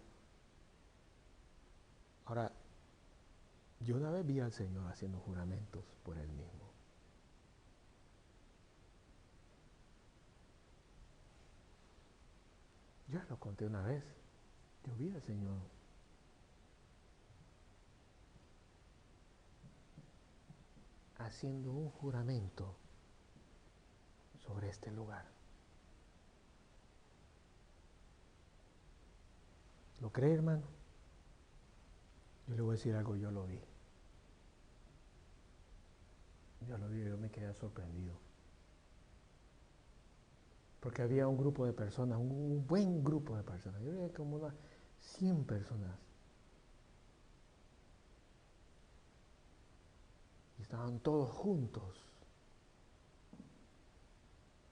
Ahora, yo una vez vi al Señor haciendo juramentos por Él mismo. Yo lo conté una vez. Yo vi al Señor haciendo un juramento sobre este lugar. ¿Lo cree, hermano? Yo le voy a decir algo, yo lo vi. Yo me quedé sorprendido. Porque había un grupo de personas, un buen grupo de personas. Yo diría como unas 100 personas. Y estaban todos juntos.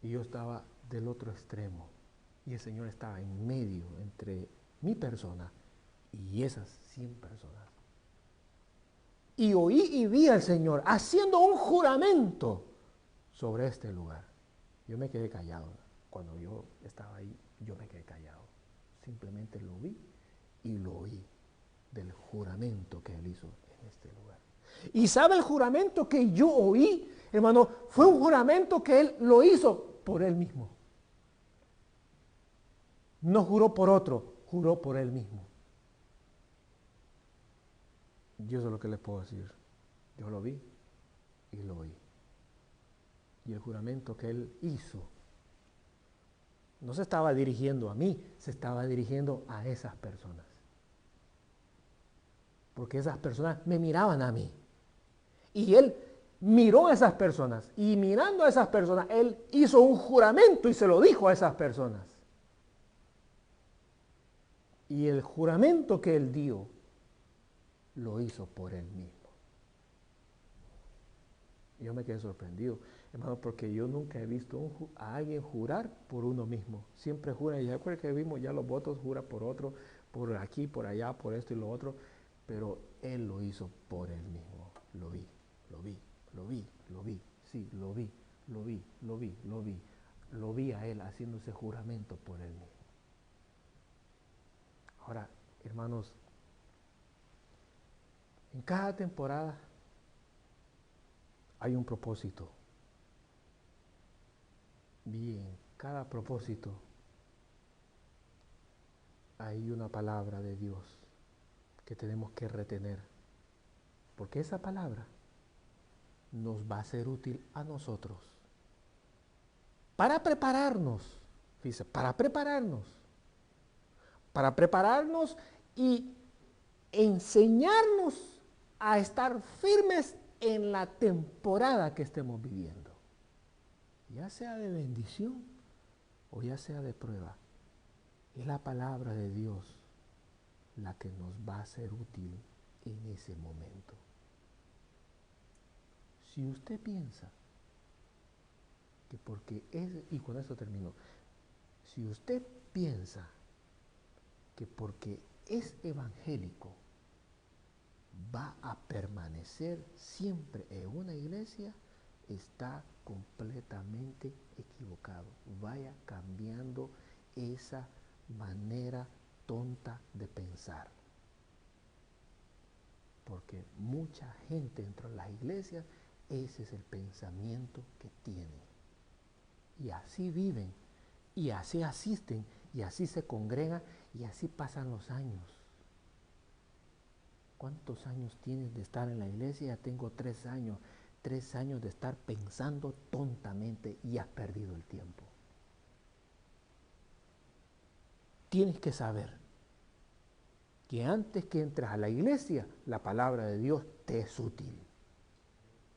Y yo estaba del otro extremo. Y el Señor estaba en medio entre mi persona y esas 100 personas. Y oí y vi al Señor haciendo un juramento sobre este lugar. Yo me quedé callado. Cuando yo estaba ahí, yo me quedé callado. Simplemente lo vi y lo oí del juramento que Él hizo en este lugar. Y sabe el juramento que yo oí, hermano, fue un juramento que Él lo hizo por Él mismo. No juró por otro, juró por Él mismo. Yo eso es lo que les puedo decir. Yo lo vi y lo oí. Y el juramento que Él hizo no se estaba dirigiendo a mí, se estaba dirigiendo a esas personas. Porque esas personas me miraban a mí. Y Él miró a esas personas. Y mirando a esas personas, Él hizo un juramento y se lo dijo a esas personas. Y el juramento que Él dio, lo hizo por Él mismo. Yo me quedé sorprendido, hermano, porque yo nunca he visto a alguien jurar por uno mismo. Siempre jura, y ya recuerda que vimos ya los votos, jura por otro, por aquí, por allá, por esto y lo otro, pero Él lo hizo por Él mismo. Lo vi, lo vi, lo vi, lo vi, sí, lo vi, lo vi, lo vi, lo vi. Lo vi a Él haciendo ese juramento por Él mismo. Ahora, hermanos, en cada temporada hay un propósito. Y en cada propósito hay una palabra de Dios que tenemos que retener. Porque esa palabra nos va a ser útil a nosotros. Para prepararnos, dice, para prepararnos y enseñarnos a estar firmes en la temporada que estemos viviendo, ya sea de bendición o ya sea de prueba. Es la palabra de Dios la que nos va a ser útil en ese momento. Si usted piensa que porque es, y con eso termino, si usted piensa que porque es evangélico va a permanecer siempre en una iglesia, está completamente equivocado. Vaya cambiando esa manera tonta de pensar. Porque mucha gente dentro de las iglesias, ese es el pensamiento que tienen. Y así viven, y así asisten, y así se congregan, y así pasan los años. ¿Cuántos años tienes de estar en la iglesia? Ya tengo 3 años. 3 años de estar pensando tontamente y has perdido el tiempo. Tienes que saber que antes que entres a la iglesia, la palabra de Dios te es útil.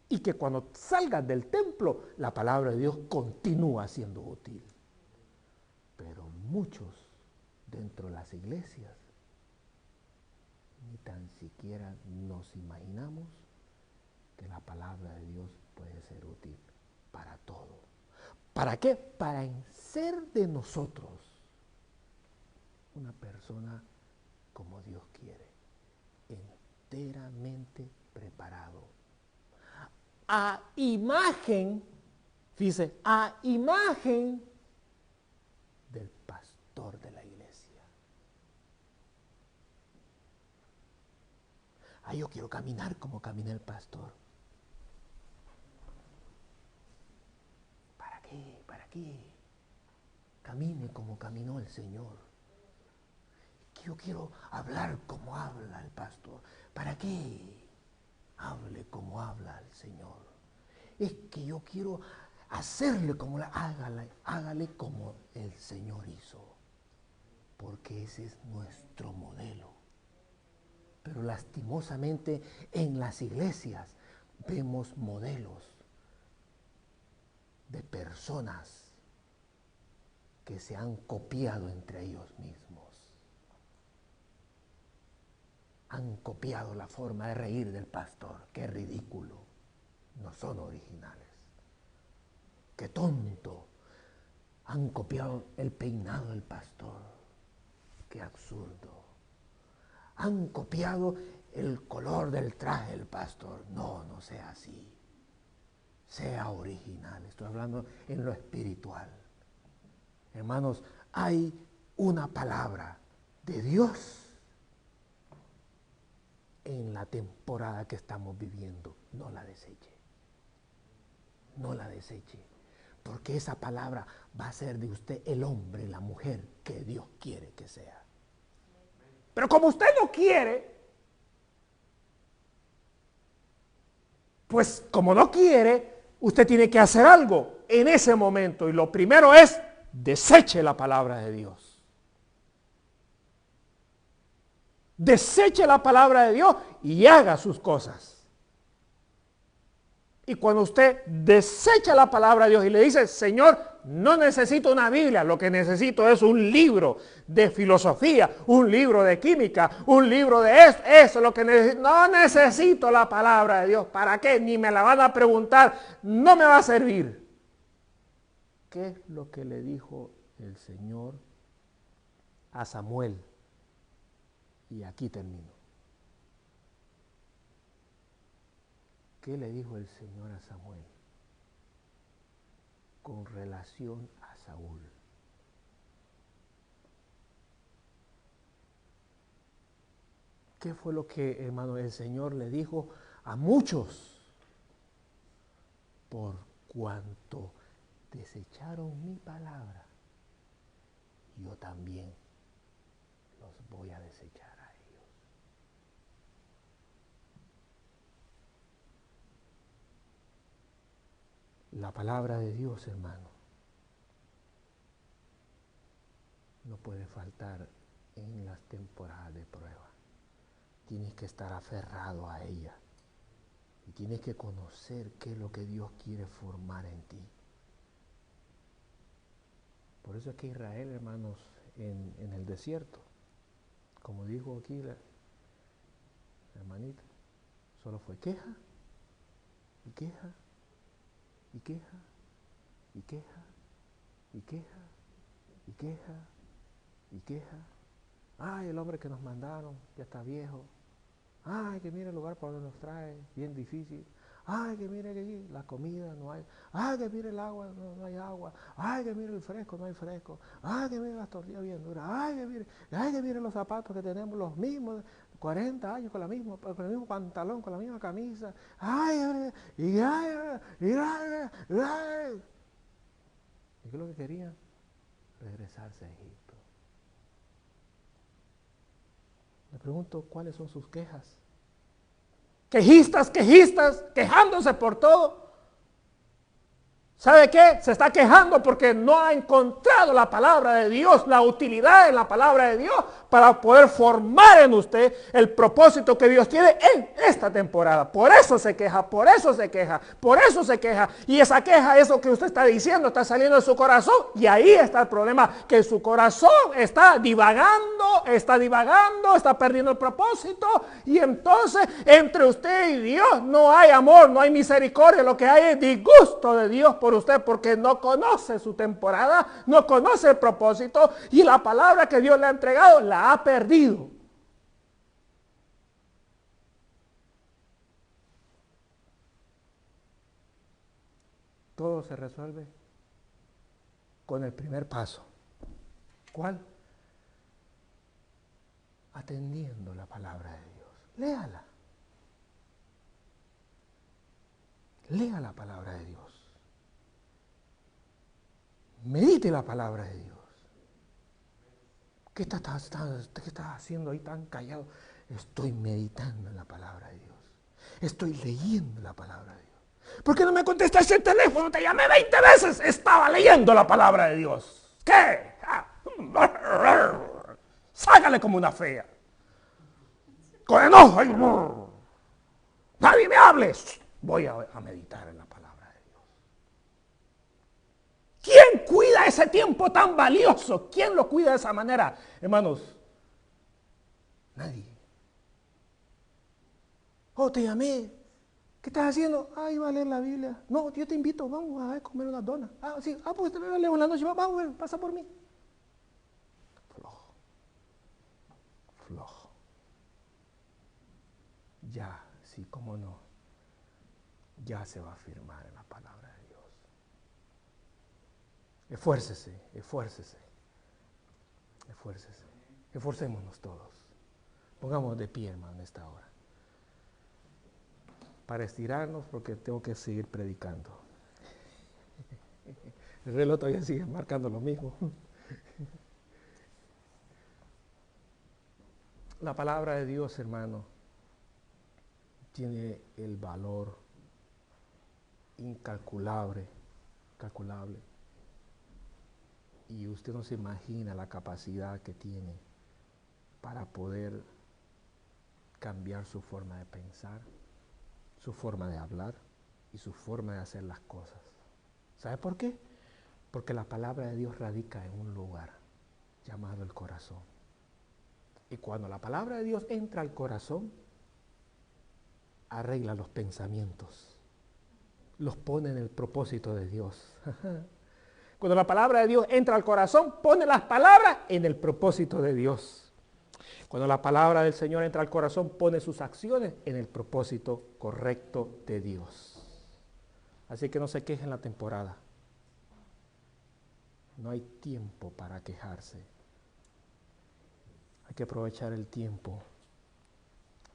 Y que cuando salgas del templo, la palabra de Dios continúa siendo útil. Pero muchos dentro de las iglesias ni tan siquiera nos imaginamos que la palabra de Dios puede ser útil para todo. ¿Para qué? Para hacer de nosotros una persona como Dios quiere, enteramente preparado. A imagen, fíjese, a imagen del pastor de la iglesia. Yo quiero caminar como camina el pastor. ¿Para qué? Camine como caminó el Señor. Yo quiero hablar como habla el pastor. ¿Para qué? Hable como habla el Señor. Es que yo quiero hacerle como hágale como el Señor hizo. Porque ese es nuestro modelo. Pero lastimosamente en las iglesias vemos modelos de personas que se han copiado entre ellos mismos. Han copiado la forma de reír del pastor. ¡Qué ridículo! No son originales. ¡Qué tonto! Han copiado el peinado del pastor. ¡Qué absurdo! Han copiado el color del traje del pastor. No, no sea así. Sea original. Estoy hablando en lo espiritual. Hermanos, hay una palabra de Dios en la temporada que estamos viviendo. No la deseche. No la deseche. Porque esa palabra va a ser de usted el hombre, la mujer que Dios quiere que sea. Pero como usted no quiere, pues como no quiere, usted tiene que hacer algo en ese momento. Y lo primero es, deseche la palabra de Dios. Deseche la palabra de Dios y haga sus cosas. Y cuando usted desecha la palabra de Dios y le dice, Señor, no necesito una Biblia, lo que necesito es un libro de filosofía, un libro de química, un libro de eso es lo que necesito. No necesito la palabra de Dios. ¿Para qué? Ni me la van a preguntar, no me va a servir. ¿Qué es lo que le dijo el Señor a Samuel? Y aquí termino. ¿Qué le dijo el Señor a Samuel con relación a Saúl? ¿Qué fue lo que, hermano, el Señor le dijo a muchos? Por cuanto desecharon mi palabra, yo también los voy a desechar a ellos. La palabra de Dios, hermano, no puede faltar en las temporadas de prueba. Tienes que estar aferrado a ella y tienes que conocer qué es lo que Dios quiere formar en ti. Por eso es que Israel, hermanos, en el desierto, como dijo aquí la hermanita, solo fue queja y queja y queja y queja y queja y queja y queja. Ay, el hombre que nos mandaron ya está viejo. Ay, que mire el lugar por donde nos trae, bien difícil. Ay, que mire que aquí la comida no hay. Ay, que mire el agua, no hay agua. Ay, que mire el fresco, no hay fresco. Ay, que mire las tortillas bien duras. Ay, que mire los zapatos que tenemos los mismos, 40 años con el mismo pantalón, con la misma camisa. Ay, y ay. ¿Y qué es lo que querían? Regresarse a Egipto. Me pregunto, ¿cuáles son sus quejas? Quejistas, quejándose por todo. ¿Sabe qué? Se está quejando porque no ha encontrado la palabra de Dios, la utilidad en la palabra de Dios para poder formar en usted el propósito que Dios tiene en esta temporada. Por eso se queja, por eso se queja, por eso se queja. Y esa queja, eso que usted está diciendo, está saliendo de su corazón. Y ahí está el problema, que su corazón está divagando, está perdiendo el propósito. Y entonces entre usted y Dios no hay amor, no hay misericordia. Lo que hay es disgusto de Dios por usted, porque no conoce su temporada, no conoce el propósito, y la palabra que Dios le ha entregado la ha perdido. Todo se resuelve con el primer paso. ¿Cuál? Atendiendo la palabra de Dios. Léala. Lea la palabra de Dios. Medite la palabra de Dios. ¿Qué estás haciendo ahí tan callado? Estoy meditando en la palabra de Dios. Estoy leyendo la palabra de Dios. ¿Por qué no me contestaste el teléfono? Te llamé 20 veces. Estaba leyendo la palabra de Dios. ¿Qué? Sácale como una fea. Con enojo. Nadie me hables. Voy a meditar en la palabra de Dios. ¿Quién cuida ese tiempo tan valioso? ¿Quién lo cuida de esa manera? Hermanos, nadie. Oh, te llamé. ¿Qué estás haciendo? Ah, iba a leer la Biblia. No, yo te invito, vamos a comer unas donas. Ah, sí, pues te leo en la noche, vamos, pasa por mí. Flojo. Ya, sí, cómo no. Ya se va a firmar en la palabra de Dios. Esfuércese. Esforcémonos todos. Pongamos de pie, hermano, en esta hora. Para estirarnos, porque tengo que seguir predicando. El reloj todavía sigue marcando lo mismo. La palabra de Dios, hermano, tiene el valor incalculable. Y usted no se imagina la capacidad que tiene para poder cambiar su forma de pensar, su forma de hablar y su forma de hacer las cosas. ¿Sabe por qué? Porque la palabra de Dios radica en un lugar llamado el corazón. Y cuando la palabra de Dios entra al corazón, arregla los pensamientos, los pone en el propósito de Dios. Cuando la palabra de Dios entra al corazón, pone las palabras en el propósito de Dios. Cuando la palabra del Señor entra al corazón, pone sus acciones en el propósito correcto de Dios. Así que no se quejen la temporada. No hay tiempo para quejarse. Hay que aprovechar el tiempo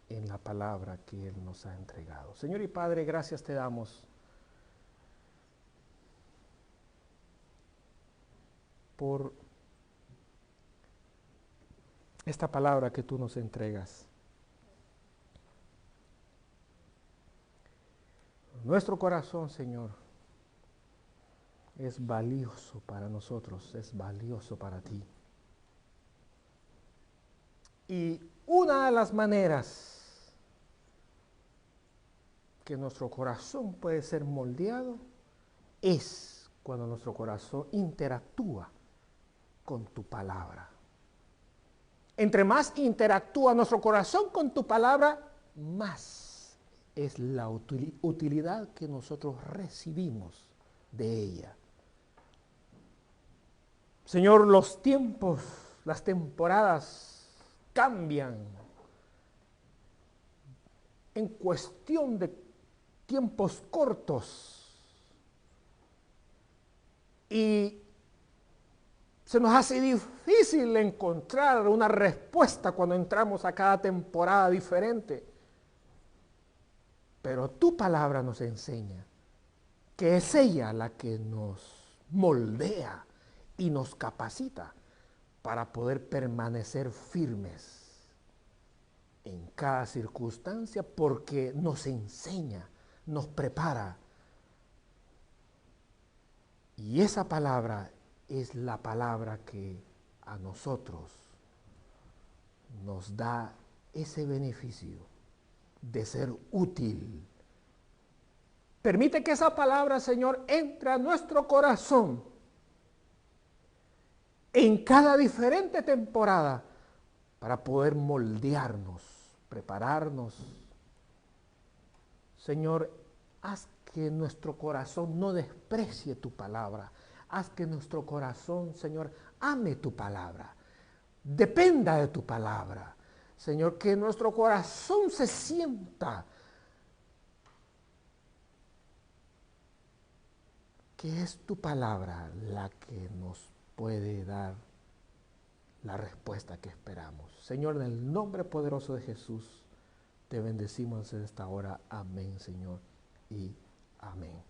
en la palabra que Él nos ha entregado. Señor y Padre, gracias te damos por esta palabra que tú nos entregas. Nuestro corazón, Señor, es valioso para nosotros, es valioso para ti. Y una de las maneras que nuestro corazón puede ser moldeado es cuando nuestro corazón interactúa con tu palabra. Entre más interactúa nuestro corazón con tu palabra, más es la utilidad que nosotros recibimos de ella. Señor, los tiempos, las temporadas cambian en cuestión de tiempos cortos y se nos hace difícil encontrar una respuesta cuando entramos a cada temporada diferente. Pero tu palabra nos enseña que es ella la que nos moldea y nos capacita para poder permanecer firmes en cada circunstancia, porque nos enseña, nos prepara. Y esa palabra es la palabra que a nosotros nos da ese beneficio de ser útil. Permite que esa palabra, Señor, entre a nuestro corazón en cada diferente temporada para poder moldearnos, prepararnos. Señor, haz que nuestro corazón no desprecie tu palabra. Haz que nuestro corazón, Señor, ame tu palabra. Dependa de tu palabra. Señor, que nuestro corazón se sienta que es tu palabra la que nos puede dar la respuesta que esperamos. Señor, en el nombre poderoso de Jesús, te bendecimos en esta hora. Amén, Señor, y amén.